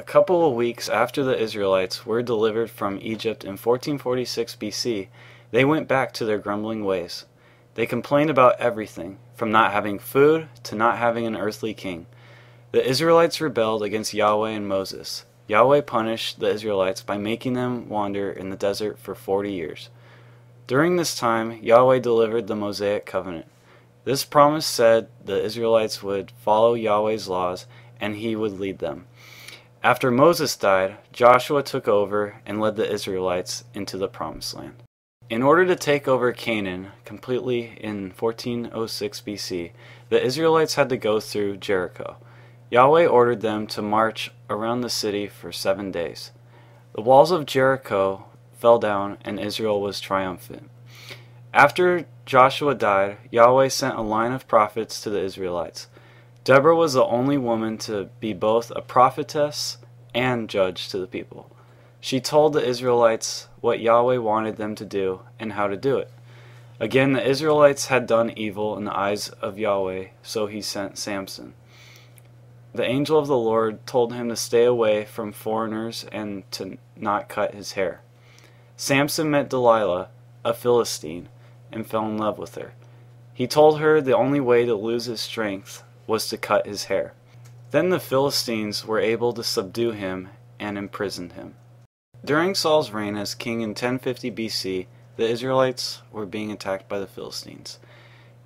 couple of weeks after the Israelites were delivered from Egypt in 1446 BC, they went back to their grumbling ways. They complained about everything, from not having food to not having an earthly king. The Israelites rebelled against Yahweh and Moses. Yahweh punished the Israelites by making them wander in the desert for 40 years. During this time, Yahweh delivered the Mosaic covenant. This promise said the Israelites would follow Yahweh's laws and he would lead them. After Moses died, Joshua took over and led the Israelites into the Promised Land. In order to take over Canaan completely in 1406 BC, the Israelites had to go through Jericho. Yahweh ordered them to march around the city for 7 days. The walls of Jericho fell down and Israel was triumphant. After Joshua died, Yahweh sent a line of prophets to the Israelites. Deborah was the only woman to be both a prophetess and judge to the people. She told the Israelites what Yahweh wanted them to do and how to do it. Again, the Israelites had done evil in the eyes of Yahweh, so he sent Samson. The angel of the Lord told him to stay away from foreigners and to not cut his hair. Samson met Delilah, a Philistine, and fell in love with her. He told her the only way to lose his strength was to cut his hair. Then the Philistines were able to subdue him and imprisoned him. During Saul's reign as king in 1050 BC, the Israelites were being attacked by the Philistines.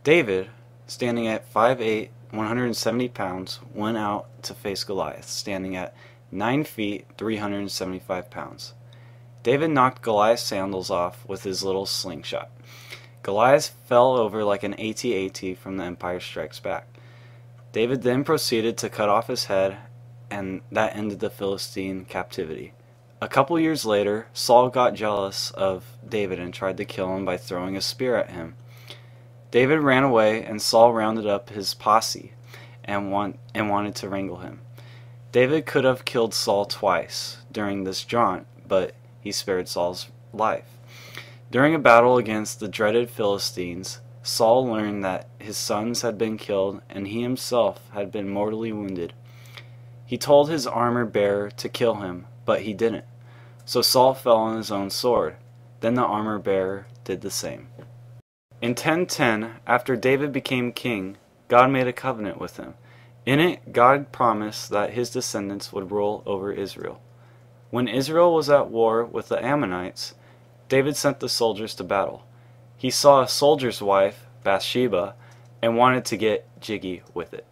David, standing at 5'8", 170 pounds, went out to face Goliath, standing at 9 feet, 375 pounds. David knocked Goliath's sandals off with his little slingshot. Goliath fell over like an AT-AT from The Empire Strikes Back. David then proceeded to cut off his head, and that ended the Philistine captivity. A couple years later, Saul got jealous of David and tried to kill him by throwing a spear at him. David ran away, and Saul rounded up his posse and wanted to wrangle him. David could have killed Saul twice during this jaunt, but he spared Saul's life. During a battle against the dreaded Philistines, Saul learned that his sons had been killed and he himself had been mortally wounded. He told his armor-bearer to kill him, but he didn't. So Saul fell on his own sword. Then the armor-bearer did the same. In 1010, after David became king, God made a covenant with him. In it, God promised that his descendants would rule over Israel. When Israel was at war with the Ammonites, David sent the soldiers to battle. He saw a soldier's wife, Bathsheba, and wanted to get jiggy with it.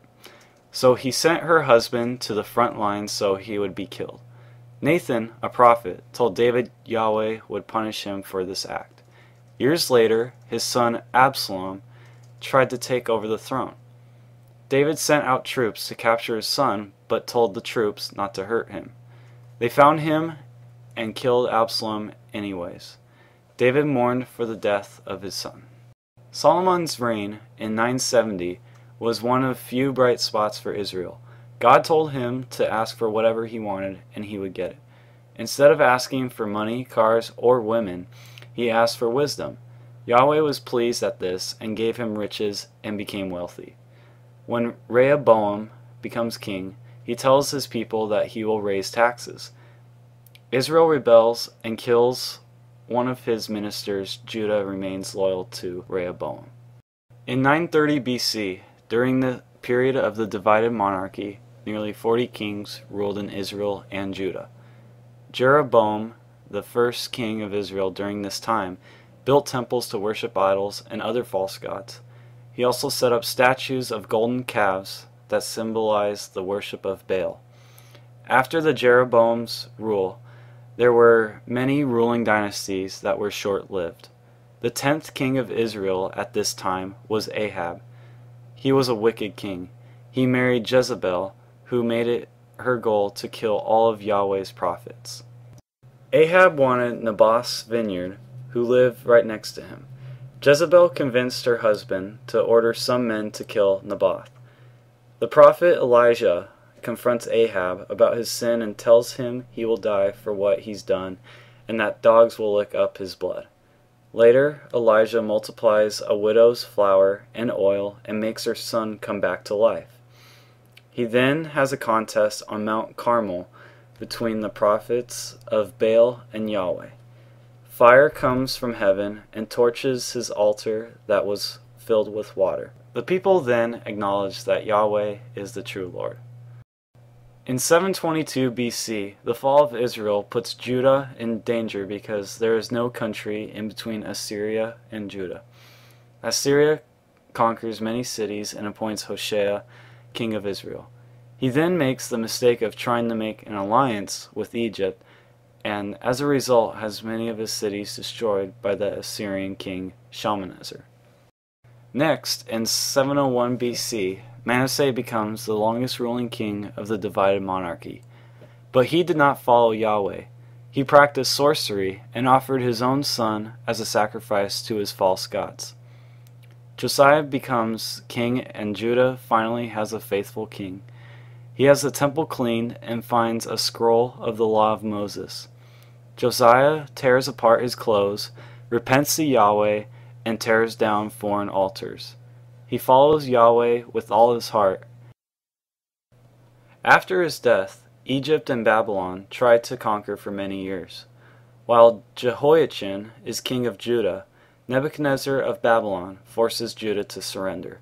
So he sent her husband to the front lines so he would be killed. Nathan, a prophet, told David Yahweh would punish him for this act. Years later, his son Absalom tried to take over the throne. David sent out troops to capture his son, but told the troops not to hurt him. They found him and killed Absalom anyways. David mourned for the death of his son. Solomon's reign in 970 was one of few bright spots for Israel. God told him to ask for whatever he wanted and he would get it. Instead of asking for money, cars, or women, he asked for wisdom. Yahweh was pleased at this and gave him riches and became wealthy. When Rehoboam becomes king, he tells his people that he will raise taxes. Israel rebels and kills one of his ministers. Judah remains loyal to Rehoboam. In 930 BC, during the period of the divided monarchy, nearly 40 kings ruled in Israel and Judah. Jeroboam, the first king of Israel during this time, built temples to worship idols and other false gods. He also set up statues of golden calves that symbolized the worship of Baal. After the Jeroboam's rule, there were many ruling dynasties that were short-lived. The 10th king of Israel at this time was Ahab. He was a wicked king. He married Jezebel, who made it her goal to kill all of Yahweh's prophets. Ahab wanted Naboth's vineyard, who lived right next to him. Jezebel convinced her husband to order some men to kill Naboth. The prophet Elijah confronts Ahab about his sin and tells him he will die for what he's done and that dogs will lick up his blood. Later, Elijah multiplies a widow's flour and oil and makes her son come back to life. He then has a contest on Mount Carmel between the prophets of Baal and Yahweh. Fire comes from heaven and torches his altar that was filled with water. The people then acknowledge that Yahweh is the true Lord. In 722 BC, the fall of Israel puts Judah in danger because there is no country in between Assyria and Judah. Assyria conquers many cities and appoints Hoshea king of Israel. He then makes the mistake of trying to make an alliance with Egypt, and as a result has many of his cities destroyed by the Assyrian king Shalmaneser. Next, in 701 BC, Manasseh becomes the longest ruling king of the divided monarchy. But he did not follow Yahweh. He practiced sorcery and offered his own son as a sacrifice to his false gods. Josiah becomes king, and Judah finally has a faithful king. He has the temple cleaned and finds a scroll of the law of Moses. Josiah tears apart his clothes, repents to Yahweh, and tears down foreign altars. He follows Yahweh with all his heart. After his death, Egypt and Babylon tried to conquer for many years. While Jehoiachin is king of Judah, Nebuchadnezzar of Babylon forces Judah to surrender.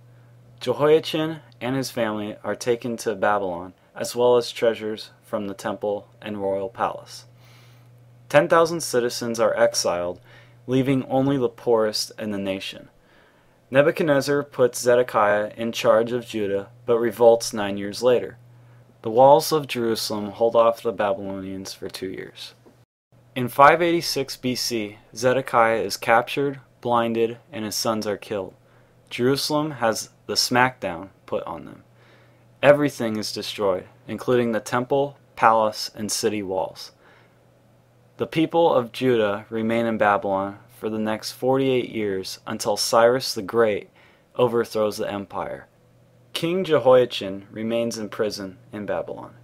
Jehoiachin and his family are taken to Babylon, as well as treasures from the temple and royal palace. 10,000 citizens are exiled, leaving only the poorest in the nation. Nebuchadnezzar puts Zedekiah in charge of Judah, but revolts 9 years later. The walls of Jerusalem hold off the Babylonians for 2 years. In 586 BC, Zedekiah is captured, blinded, and his sons are killed. Jerusalem has the smackdown put on them. Everything is destroyed, including the temple, palace, and city walls. The people of Judah remain in Babylon for the next 48 years until Cyrus the Great overthrows the empire. King Jehoiachin remains in prison in Babylon.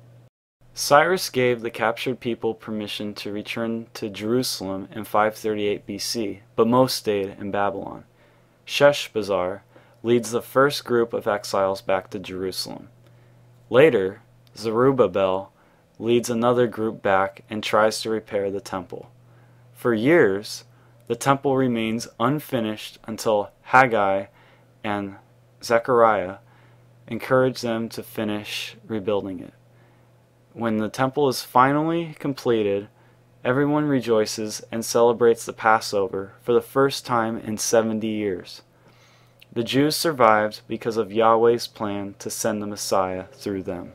Cyrus gave the captured people permission to return to Jerusalem in 538 BC, but most stayed in Babylon. Sheshbazzar leads the first group of exiles back to Jerusalem. Later, Zerubbabel leads another group back and tries to repair the temple. For years, the temple remains unfinished until Haggai and Zechariah encourage them to finish rebuilding it. When the temple is finally completed, everyone rejoices and celebrates the Passover for the first time in 70 years. The Jews survived because of Yahweh's plan to send the Messiah through them.